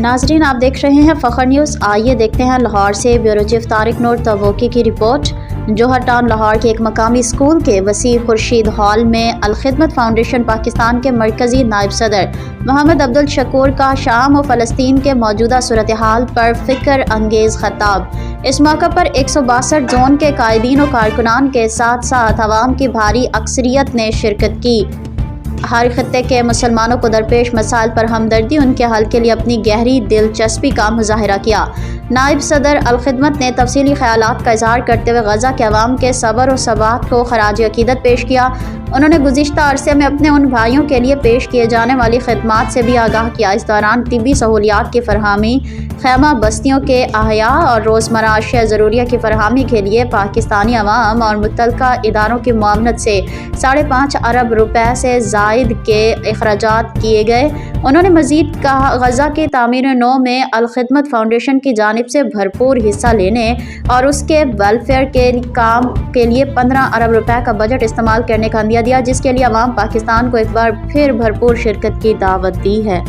नाज़रीन, आप देख रहे हैं फ़ख्र न्यूज़। आइए देखते हैं लाहौर से ब्यूरो चीफ तारिक नूर तबूकी की रिपोर्ट। जौहर टाउन लाहौर के एक मकामी स्कूल के वसी खुर्शीद हॉल में अल-खिदमत फाउंडेशन पाकिस्तान के मरकज़ी नायब सदर मोहम्मद अब्दुल शकूर का शाम और फ़लस्तीन के मौजूदा सूरत हाल पर फ़िक्र अंगेज़ ख़िताब। इस मौका पर 162 जोन के कायदीन और कारकुनान के साथ साथ अवाम की भारी अक्सरियत ने शिरकत की। हर खत्ते के मुसलमानों को दरपेश मसाइल पर हमदर्दी, उनके हल के लिए अपनी गहरी दिलचस्पी का मुजाहिरा किया। नायब सदर अल-खिदमत ने तफसीली ख्यालात का इजहार करते हुए गज़ा के अवाम के सब्र और सबात को खराज अकीदत पेश किया। उन्होंने गुज़िश्ता अरसे में अपने उन भाइयों के लिए पेश किए जाने वाली खिदमात से भी आगाह किया। इस दौरान तिब्बी सहूलियात की फरहमी, खैमा बस्तियों के अहया और रोज़मर्रा अशिया ज़रूरिया की फरहमी के लिए पाकिस्तानी अवाम और मुतल्लिका इदारों की मुआवनत से 5.5 अरब रुपए से ज़ायद के अखराजात किए गए। उन्होंने मज़ीद कहा, गज़ा की तामीर-ए-नौ में अल-खिदमत फाउंडेशन की जानिब से भरपूर हिस्सा लेने और उसके वेलफेयर के काम के लिए 15 अरब रुपए का बजट इस्तेमाल करने का अंदिया दिया, जिसके लिए अवाम पाकिस्तान को एक बार फिर भरपूर शिरकत की दावत दी है।